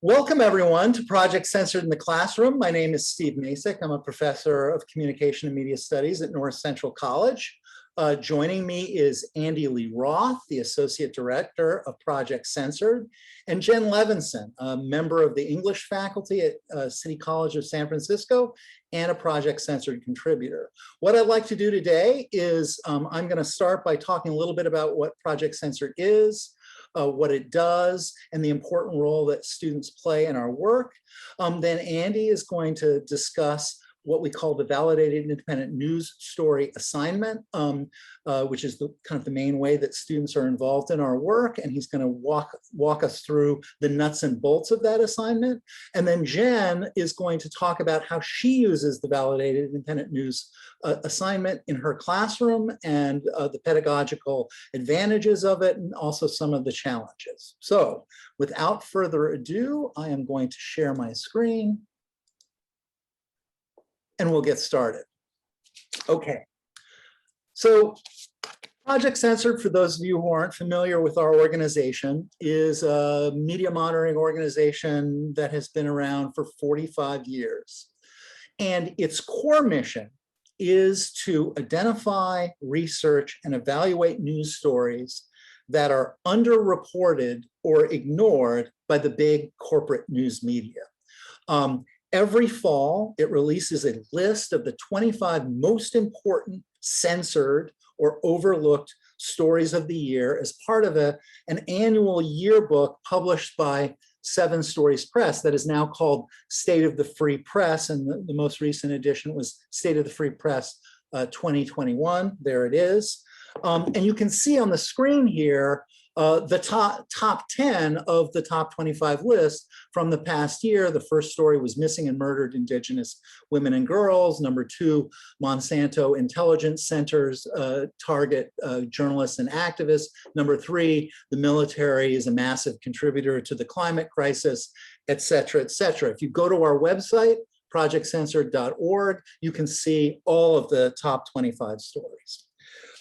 Welcome everyone to Project Censored in the Classroom. My name is Steve Macek. I'm a professor of Communication and Media Studies at North Central College. Joining me is Andy Lee Roth, the Associate Director of Project Censored, and Jen Levinson, a member of the English faculty at City College of San Francisco and a Project Censored contributor. What I'd like to do today is I'm going to start by talking a little bit about what Project Censored is, what it does, and the important role that students play in our work. Then Andy is going to discuss what we call the validated independent news story assignment, which is kind of the main way that students are involved in our work. And he's going to walk us through the nuts and bolts of that assignment. And then Jen is going to talk about how she uses the validated independent news assignment in her classroom and the pedagogical advantages of it, and also some of the challenges. So without further ado, I am going to share my screen and we'll get started. Okay, so Project Censored, for those of you who aren't familiar with our organization, is a media monitoring organization that has been around for 45 years. And its core mission is to identify, research, and evaluate news stories that are underreported or ignored by the big corporate news media. Every fall, it releases a list of the 25 most important censored or overlooked stories of the year as part of an annual yearbook published by Seven Stories Press that is now called State of the Free Press, and the most recent edition was State of the Free Press 2021. There it is. And you can see on the screen here the top 10 of the top 25 list from the past year. The first story was Missing and Murdered Indigenous Women and Girls. Number 2, Monsanto Intelligence Centers target journalists and activists. Number 3, the military is a massive contributor to the climate crisis, et cetera, et cetera. If you go to our website, projectcensored.org, you can see all of the top 25 stories.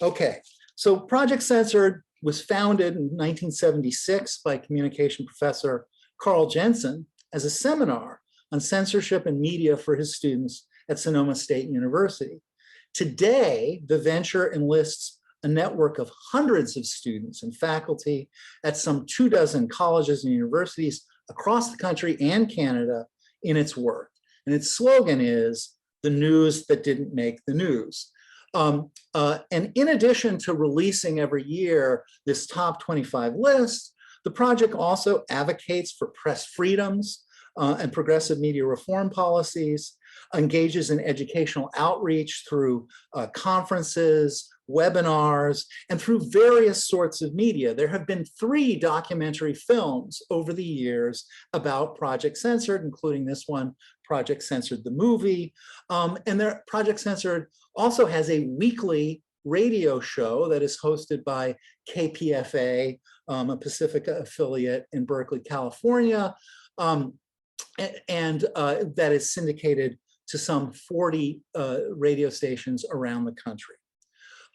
Okay, so Project Censored was founded in 1976 by communication professor Carl Jensen as a seminar on censorship and media for his students at Sonoma State University. Today, the venture enlists a network of hundreds of students and faculty at some 24 colleges and universities across the country and Canada in its work. And its slogan is, "The news that didn't make the news." And in addition to releasing every year this top 25 list, the project also advocates for press freedoms and progressive media reform policies, engages in educational outreach through conferences, webinars, and through various sorts of media. There have been 3 documentary films over the years about Project Censored, including this one, Project Censored the movie. And Project Censored also has a weekly radio show that is hosted by KPFA, a Pacifica affiliate in Berkeley, California, and that is syndicated to some 40 radio stations around the country.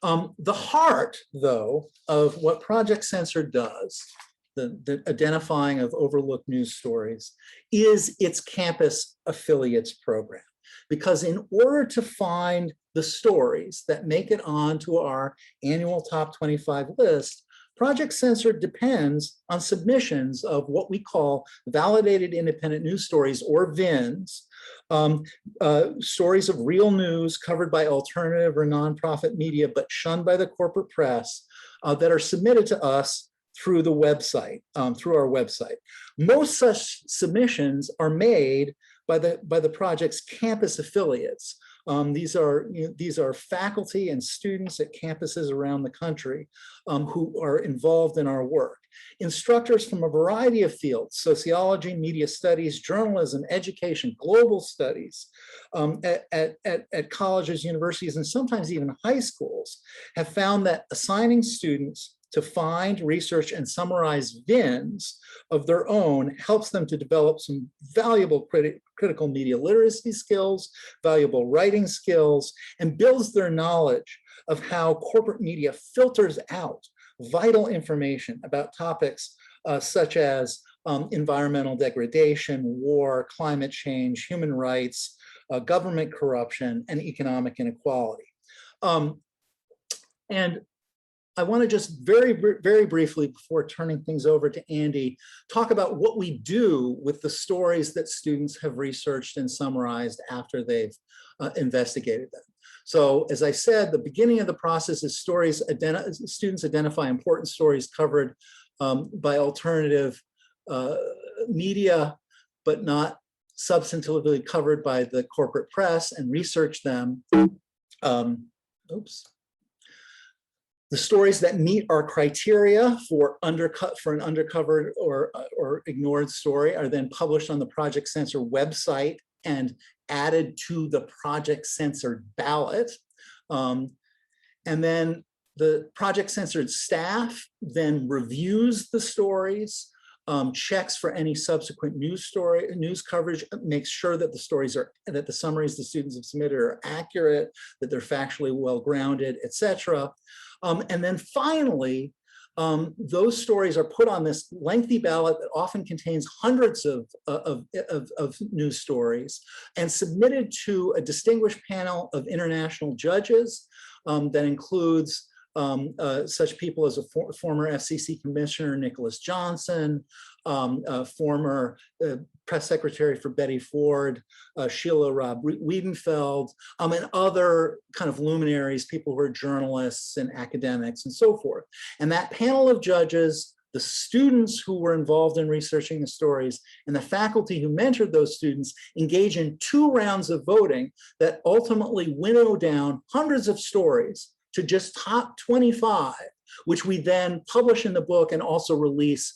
The heart, though, of what Project Censored does, the identifying of overlooked news stories, is its campus affiliates program. Because in order to find the stories that make it onto our annual top 25 list, Project Censored depends on submissions of what we call validated independent news stories, or VINs, stories of real news covered by alternative or nonprofit media but shunned by the corporate press, that are submitted to us through the website, through our website. Most such submissions are made by the project's campus affiliates. These are faculty and students at campuses around the country who are involved in our work. Instructors from a variety of fields: sociology, media studies, journalism, education, global studies, at colleges, universities, and sometimes even high schools, have found that assigning students to find, research, and summarize VINs of their own helps them to develop some valuable critical media literacy skills, valuable writing skills, and builds their knowledge of how corporate media filters out vital information about topics such as environmental degradation, war, climate change, human rights, government corruption, and economic inequality. And I want to just very briefly, before turning things over to Andy, talk about what we do with the stories that students have researched and summarized after they've investigated them. So as I said, the beginning of the process is students identify important stories covered by alternative media, but not substantively covered by the corporate press, and research them. The stories that meet our criteria for an undercovered or ignored story are then published on the Project Censored website and added to the Project Censored ballot. And then the Project Censored staff then reviews the stories, checks for any subsequent news coverage, makes sure that the summaries the students have submitted are accurate, that they're factually well-grounded, etc. And then finally, those stories are put on this lengthy ballot that often contains hundreds of news stories and submitted to a distinguished panel of international judges that includes such people as a former FCC Commissioner, Nicholas Johnson, former press secretary for Betty Ford, Sheila Robb Wiedenfeld, and other kind of luminaries, people who are journalists and academics and so forth. And that panel of judges, the students who were involved in researching the stories, and the faculty who mentored those students engage in 2 rounds of voting that ultimately winnow down hundreds of stories to just top 25, which we then publish in the book and also release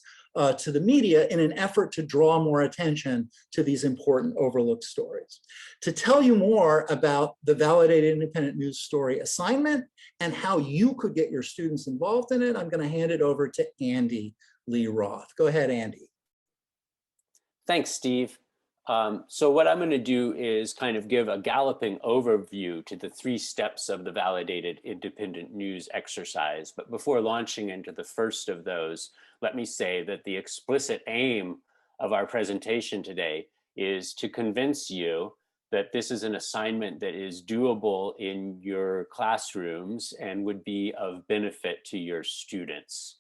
to the media in an effort to draw more attention to these important overlooked stories. To tell you more about the Validated Independent News Story assignment and how you could get your students involved in it, I'm going to hand it over to Andy Lee Roth. Go ahead, Andy. Thanks, Steve. So what I'm going to do is kind of give a galloping overview to the 3 steps of the Validated Independent News exercise. But before launching into the first of those, let me say that the explicit aim of our presentation today is to convince you that this is an assignment that is doable in your classrooms and would be of benefit to your students.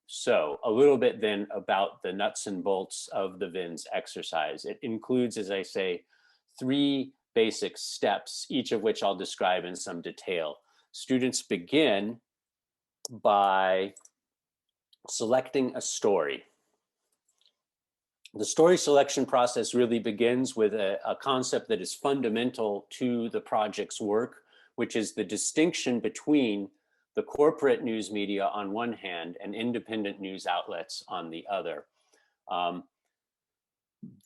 So a little bit then about the nuts and bolts of the VINS exercise. It includes, as I say, 3 basic steps, each of which I'll describe in some detail. Students begin by selecting a story. The story selection process really begins with a concept that is fundamental to the project's work, which is the distinction between the corporate news media on one hand and independent news outlets on the other.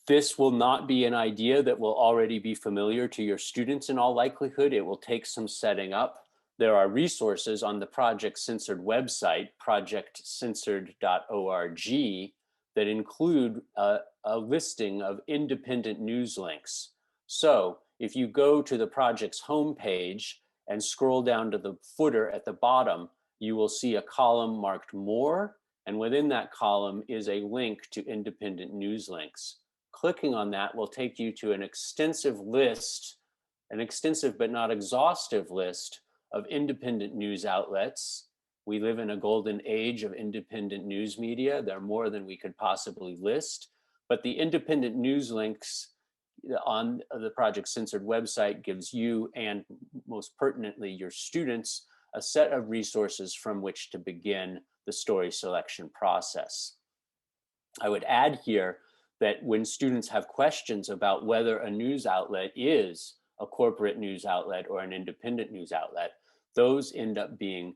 This will not be an idea that will already be familiar to your students in all likelihood. It will take some setting up. There are resources on the Project Censored website, projectcensored.org, that include a listing of independent news links. So if you go to the project's homepage and scroll down to the footer at the bottom, you will see a column marked More, and within that column is a link to independent news links. Clicking on that will take you to an extensive list, an extensive but not exhaustive list of independent news outlets. We live in a golden age of independent news media. There are more than we could possibly list, but the independent news links on the Project Censored website gives you, and most pertinently your students, a set of resources from which to begin the story selection process. I would add here that when students have questions about whether a news outlet is a corporate news outlet or an independent news outlet, those end up being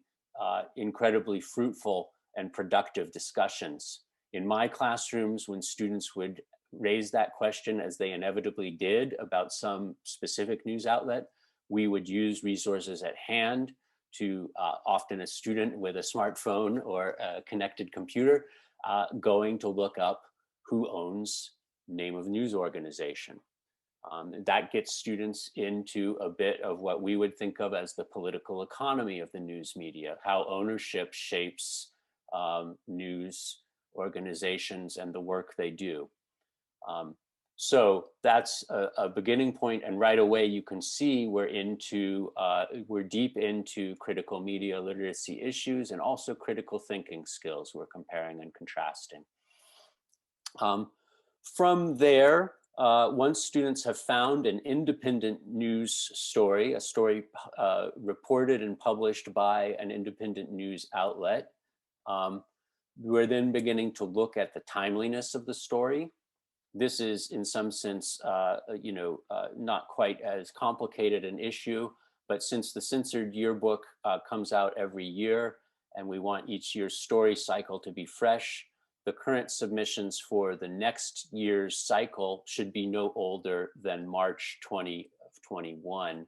incredibly fruitful and productive discussions. In my classrooms, when students would raise that question, as they inevitably did, about some specific news outlet, we would use resources at hand to often a student with a smartphone or a connected computer going to look up who owns name of news organization. That gets students into a bit of what we would think of as the political economy of the news media, how ownership shapes news organizations and the work they do. So that's a beginning point, and right away you can see we're deep into critical media literacy issues and also critical thinking skills. We're comparing and contrasting. From there, once students have found an independent news story, a story reported and published by an independent news outlet, we're then beginning to look at the timeliness of the story. This is, in some sense, not quite as complicated an issue, but since the censored yearbook comes out every year, and we want each year's story cycle to be fresh, the current submissions for the next year's cycle should be no older than March 2021.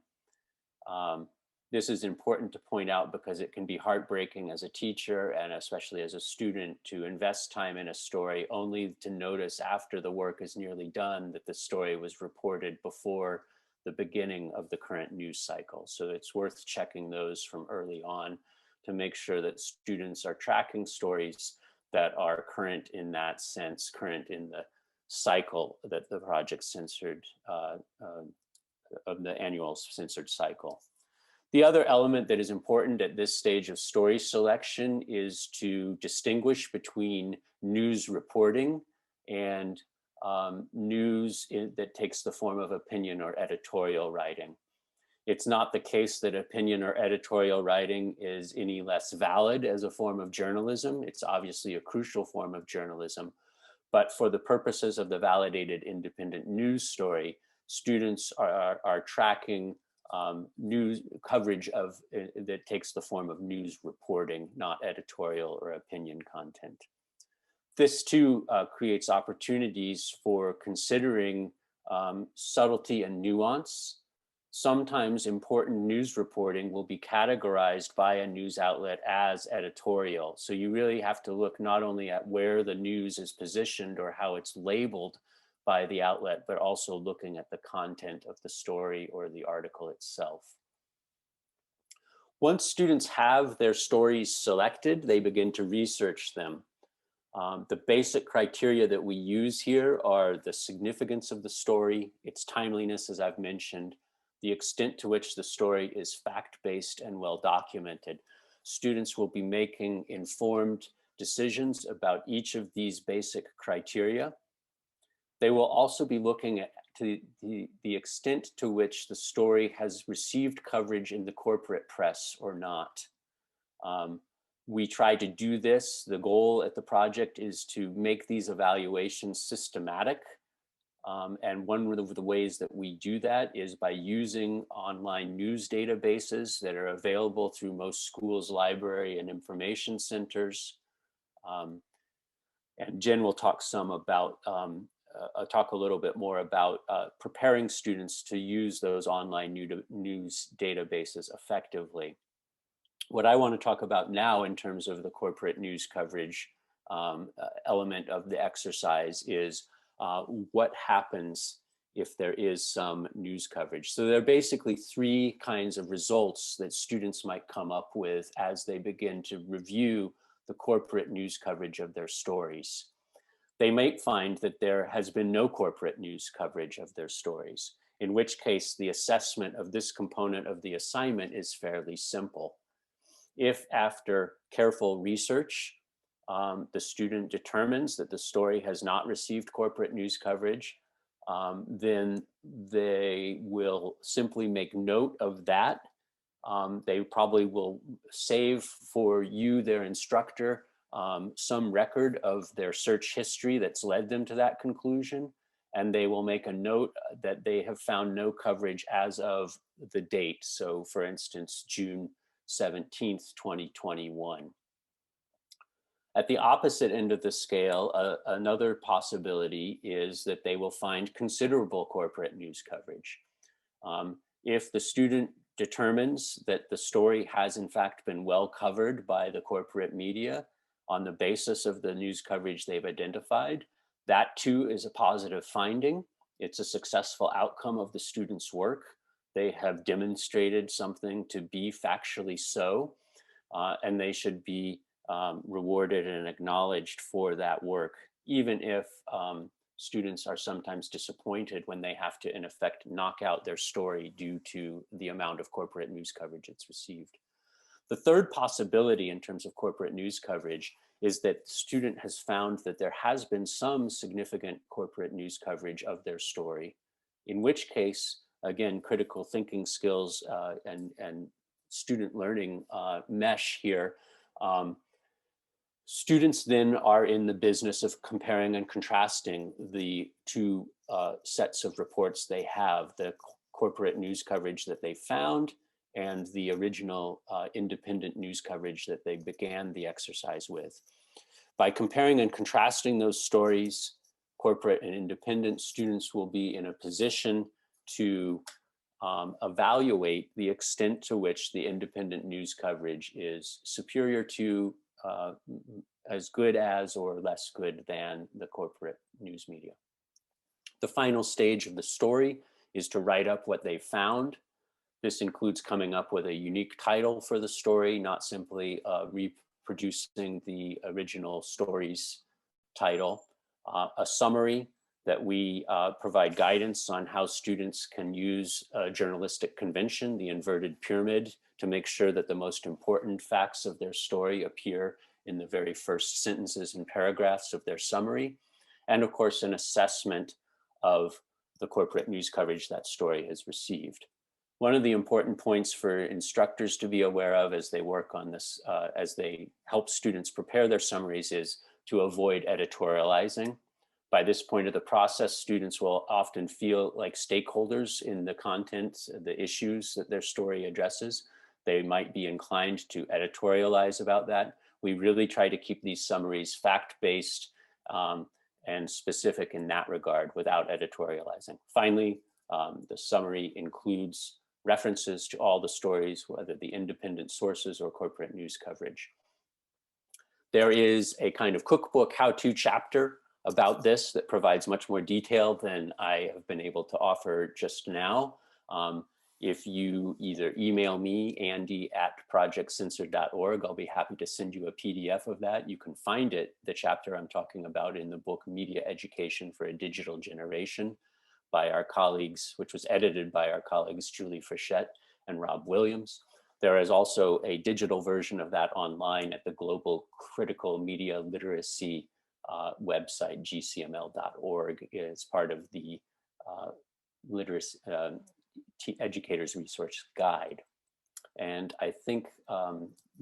This is important to point out because it can be heartbreaking as a teacher and especially as a student to invest time in a story only to notice after the work is nearly done that the story was reported before the beginning of the current news cycle. So it's worth checking those from early on to make sure that students are tracking stories that are current in that sense, current in the cycle that the Project Censored, of the annual censored cycle. The other element that is important at this stage of story selection is to distinguish between news reporting and news that takes the form of opinion or editorial writing. It's not the case that opinion or editorial writing is any less valid as a form of journalism. It's obviously a crucial form of journalism, but for the purposes of the validated independent news story, students are tracking news coverage that takes the form of news reporting, not editorial or opinion content. This too creates opportunities for considering subtlety and nuance. Sometimes important news reporting will be categorized by a news outlet as editorial. So you really have to look not only at where the news is positioned or how it's labeled by the outlet, but also looking at the content of the story or the article itself. Once students have their stories selected, they begin to research them. The basic criteria that we use here are the significance of the story, its timeliness, as I've mentioned, the extent to which the story is fact-based and well documented. Students will be making informed decisions about each of these basic criteria. They will also be looking at the extent to which the story has received coverage in the corporate press or not. We try to do this. The goal at the project is to make these evaluations systematic. And one of the ways that we do that is by using online news databases that are available through most schools' library and information centers. And Jen will talk talk a little bit more about preparing students to use those online news databases effectively. What I want to talk about now in terms of the corporate news coverage element of the exercise is what happens if there is some news coverage. So there are basically three kinds of results that students might come up with as they begin to review the corporate news coverage of their stories. They might find that there has been no corporate news coverage of their stories, in which case the assessment of this component of the assignment is fairly simple. If after careful research, the student determines that the story has not received corporate news coverage, then they will simply make note of that. They probably will save for you, their instructor, some record of their search history that's led them to that conclusion. And they will make a note that they have found no coverage as of the date. So for instance, June 17th, 2021. At the opposite end of the scale, another possibility is that they will find considerable corporate news coverage. If the student determines that the story has in fact been well covered by the corporate media on the basis of the news coverage they've identified, that too is a positive finding. It's a successful outcome of the student's work. They have demonstrated something to be factually so, and they should be rewarded and acknowledged for that work, even if students are sometimes disappointed when they have to, in effect, knock out their story due to the amount of corporate news coverage it's received. The third possibility in terms of corporate news coverage is that the student has found that there has been some significant corporate news coverage of their story, in which case, again, critical thinking skills and student learning mesh here. Students then are in the business of comparing and contrasting the two sets of reports they have, the corporate news coverage that they found and the original independent news coverage that they began the exercise with. By comparing and contrasting those stories, corporate and independent, students will be in a position to evaluate the extent to which the independent news coverage is superior to, as good as, or less good than the corporate news media. The final stage of the story is to write up what they found. This includes coming up with a unique title for the story, not simply reproducing the original story's title, a summary that we provide guidance on how students can use a journalistic convention, the inverted pyramid, to make sure that the most important facts of their story appear in the very first sentences and paragraphs of their summary. And of course, an assessment of the corporate news coverage that story has received. One of the important points for instructors to be aware of as they work on this, as they help students prepare their summaries, is to avoid editorializing. By this point of the process, students will often feel like stakeholders in the content, the issues that their story addresses. They might be inclined to editorialize about that. We really try to keep these summaries fact-based and specific in that regard without editorializing. Finally, the summary includes references to all the stories, whether the independent sources or corporate news coverage. There is a kind of cookbook how-to chapter about this that provides much more detail than I have been able to offer just now. If you either email me, andy@projectcensored.org, I'll be happy to send you a PDF of that. You can find it, the chapter I'm talking about, in the book Media Education for a Digital Generation by our colleagues, which was edited by our colleagues Julie Frechette and Rob Williams. There is also a digital version of that online at the Global Critical Media Literacy website, gcml.org, is part of the Literacy Educators Resource Guide. And I think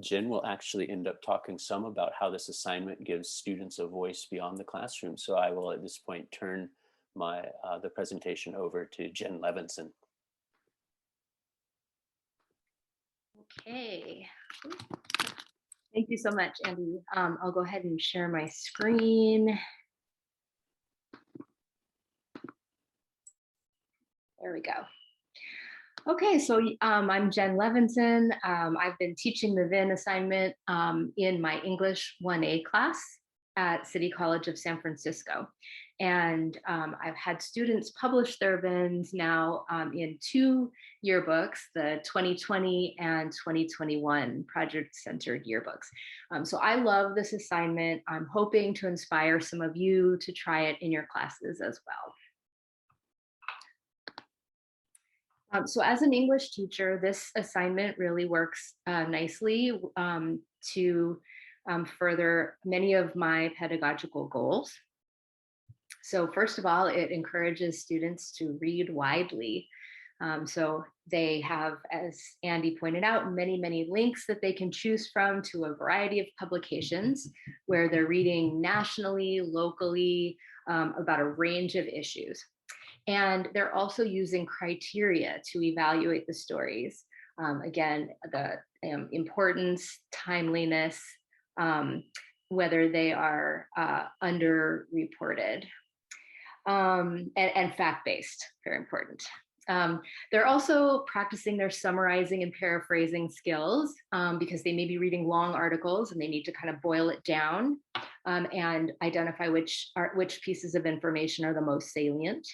Jen will actually end up talking some about how this assignment gives students a voice beyond the classroom. So I will at this point turn the presentation over to Jen Levinson. Okay. Thank you so much, Andy. I'll go ahead and share my screen. There we go. Okay, so I'm Jen Levinson. I've been teaching the VIN assignment in my English 1A class at City College of San Francisco. And I've had students publish their VINs now in 2 yearbooks, the 2020 and 2021 Project Censored yearbooks. So I love this assignment. I'm hoping to inspire some of you to try it in your classes as well. So as an English teacher, this assignment really works nicely to further many of my pedagogical goals. So first of all, it encourages students to read widely. So they have, as Andy pointed out, many links that they can choose from to a variety of publications where they're reading nationally, locally, about a range of issues. And they're also using criteria to evaluate the stories. Again, the importance, timeliness, whether they are underreported, and fact-based, very important. They're also practicing their summarizing and paraphrasing skills because they may be reading long articles and they need to kind of boil it down and identify which pieces of information are the most salient.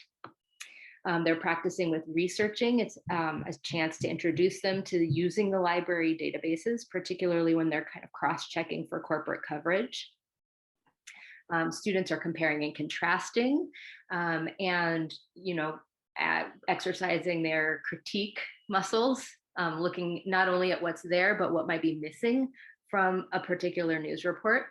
They're practicing with researching. It's a chance to introduce them to using the library databases, particularly when they're kind of cross-checking for corporate coverage. Students are comparing and contrasting, and exercising their critique muscles, looking not only at what's there, but what might be missing from a particular news report.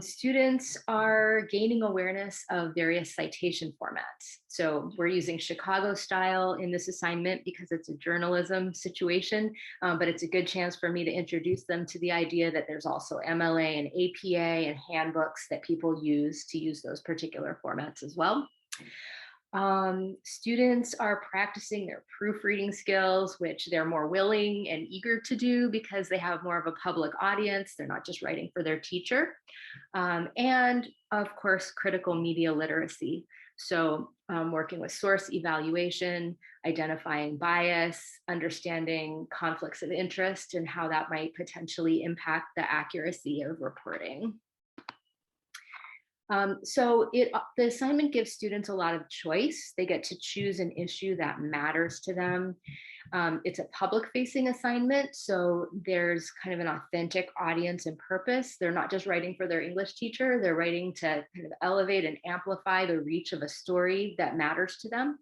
Students are gaining awareness of various citation formats. So we're using Chicago style in this assignment because it's a journalism situation, but it's a good chance for me to introduce them to the idea that there's also MLA and APA and handbooks that people use to use those particular formats as well. Students are practicing their proofreading skills, which they're more willing and eager to do because they have more of a public audience. They're not just writing for their teacher. And of course, critical media literacy. So working with source evaluation, identifying bias, understanding conflicts of interest and how that might potentially impact the accuracy of reporting. The assignment gives students a lot of choice. They get to choose an issue that matters to them. It's a public-facing assignment, so there's kind of an authentic audience and purpose. They're not just writing for their English teacher, they're writing to kind of elevate and amplify the reach of a story that matters to them.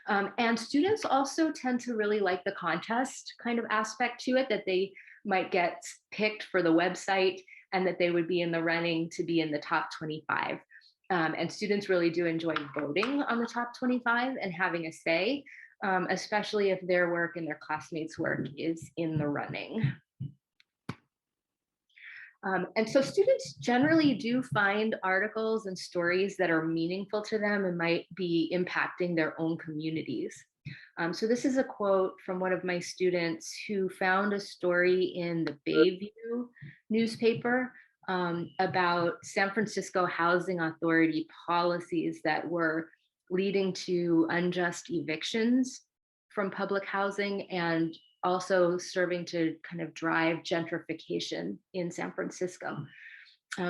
And students also tend to really like the contest kind of aspect to it, that they might get picked for the website and that they would be in the running to be in the top 25. And students really do enjoy voting on the top 25 and having a say, especially if their work and their classmates' work is in the running. And so students generally do find articles and stories that are meaningful to them and might be impacting their own communities. So this is a quote from one of my students who found a story in the Bayview newspaper about San Francisco Housing Authority policies that were leading to unjust evictions from public housing and also serving to kind of drive gentrification in San Francisco.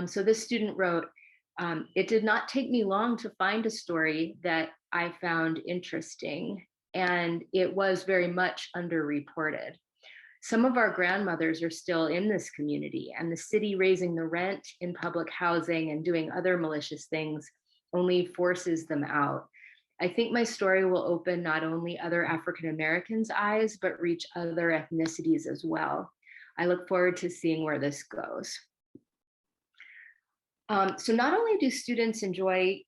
So this student wrote, "It did not take me long to find a story that I found interesting, and it was very much underreported. Some of our grandmothers are still in this community, and the city raising the rent in public housing and doing other malicious things only forces them out. I think my story will open not only other African Americans' eyes, but reach other ethnicities as well. I look forward to seeing where this goes." So not only do students enjoy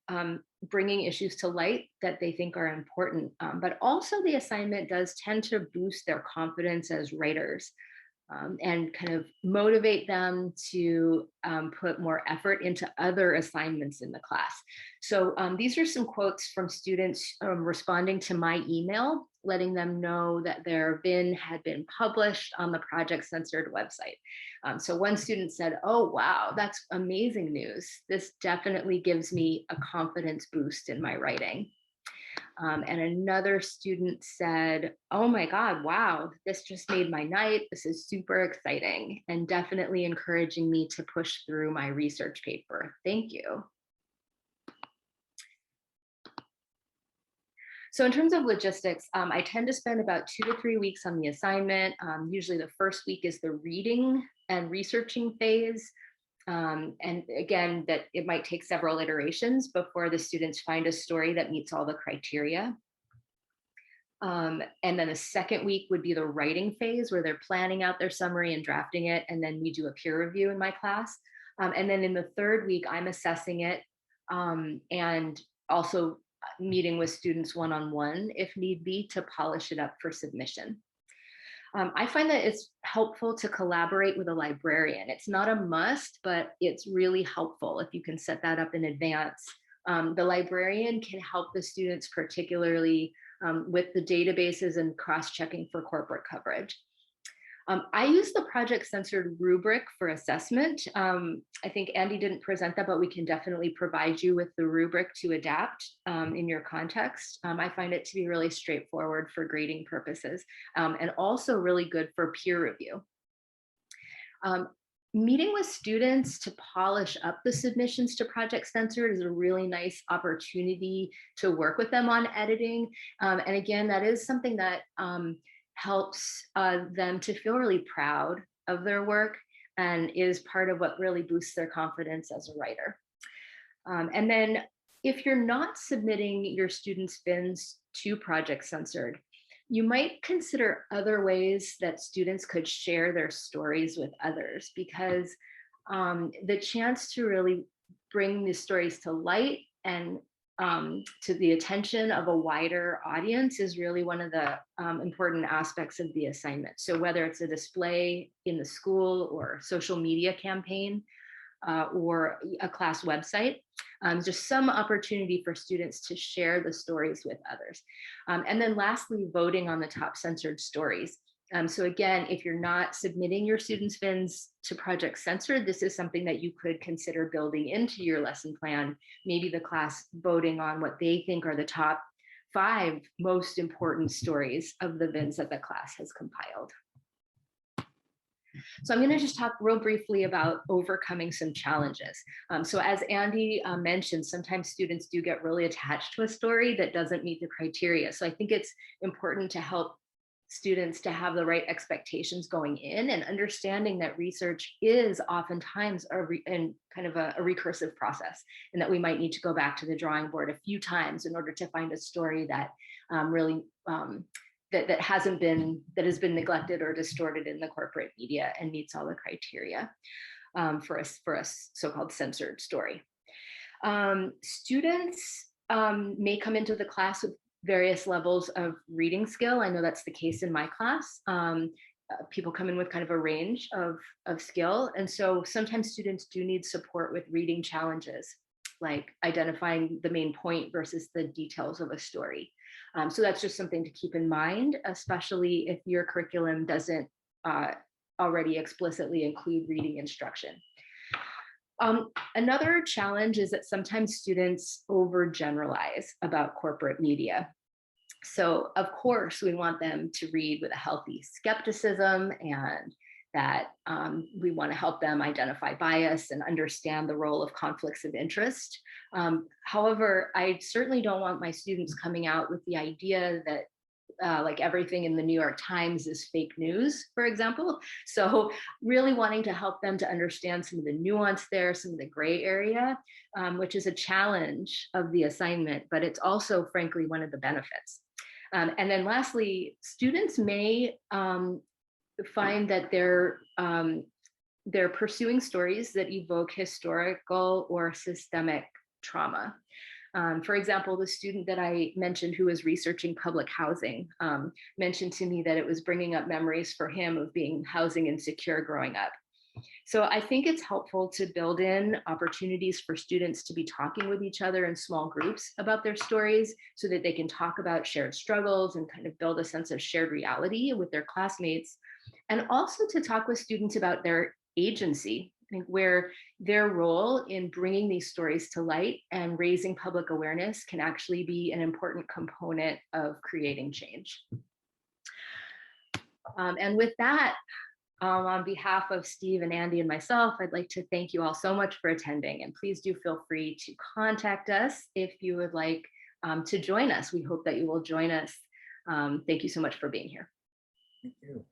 bringing issues to light that they think are important, but also the assignment does tend to boost their confidence as writers and kind of motivate them to put more effort into other assignments in the class. So these are some quotes from students responding to my email, letting them know that their VIN had been published on the Project Censored website. So one student said, "Oh, wow, that's amazing news. This definitely gives me a confidence boost in my writing." And another student said, "Oh my God, wow, this just made my night. This is super exciting and definitely encouraging me to push through my research paper. Thank you." So in terms of logistics, I tend to spend about 2 to 3 weeks on the assignment. Usually the first week is the reading and researching phase. And again, that it might take several iterations before the students find a story that meets all the criteria. And then the second week would be the writing phase where they're planning out their summary and drafting it. And then we do a peer review in my class. And then in the third week, I'm assessing it and also meeting with students one-on-one if need be to polish it up for submission. I find that it's helpful to collaborate with a librarian. It's not a must, but it's really helpful if you can set that up in advance. The librarian can help the students, particularly with the databases and cross-checking for corporate coverage. I use the Project Censored rubric for assessment. I think Andy didn't present that, but we can definitely provide you with the rubric to adapt in your context. I find it to be really straightforward for grading purposes and also really good for peer review. Meeting with students to polish up the submissions to Project Censored is a really nice opportunity to work with them on editing. And again, that is something that helps them to feel really proud of their work and is part of what really boosts their confidence as a writer. And then if you're not submitting your students' spins to Project Censored, you might consider other ways that students could share their stories with others, because the chance to really bring these stories to light and to the attention of a wider audience is really one of the important aspects of the assignment. So whether it's a display in the school or social media campaign or a class website, just some opportunity for students to share the stories with others. And then lastly, voting on the top censored stories. So again, if you're not submitting your student spins to Project Censored, this is something that you could consider building into your lesson plan, maybe the class voting on what they think are the top 5 most important stories of the VINs that the class has compiled. So I'm going to just talk real briefly about overcoming some challenges. So as Andy mentioned, sometimes students do get really attached to a story that doesn't meet the criteria. So I think it's important to help students to have the right expectations going in, and understanding that research is oftentimes a recursive process, and that we might need to go back to the drawing board a few times in order to find a story that really that has been neglected or distorted in the corporate media and meets all the criteria for a so-called censored story. Students may come into the class with various levels of reading skill. I know that's the case in my class. People come in with kind of a range of skill. And so sometimes students do need support with reading challenges, like identifying the main point versus the details of a story. So that's just something to keep in mind, especially if your curriculum doesn't already explicitly include reading instruction. Another challenge is that sometimes students overgeneralize about corporate media. So of course, we want them to read with a healthy skepticism, and that we want to help them identify bias and understand the role of conflicts of interest. However, I certainly don't want my students coming out with the idea that like everything in the New York Times is fake news, for example. So really wanting to help them to understand some of the nuance there, some of the gray area, which is a challenge of the assignment, but it's also, frankly, one of the benefits. And then lastly, students may find that they're pursuing stories that evoke historical or systemic trauma. For example, the student that I mentioned who was researching public housing mentioned to me that it was bringing up memories for him of being housing insecure growing up. So I think it's helpful to build in opportunities for students to be talking with each other in small groups about their stories, so that they can talk about shared struggles and kind of build a sense of shared reality with their classmates. And also to talk with students about their agency, I think, where their role in bringing these stories to light and raising public awareness can actually be an important component of creating change. And with that, on behalf of Steve and Andy and myself, I'd like to thank you all so much for attending, and please do feel free to contact us if you would like to join us. We hope that you will join us. Thank you so much for being here. Thank you.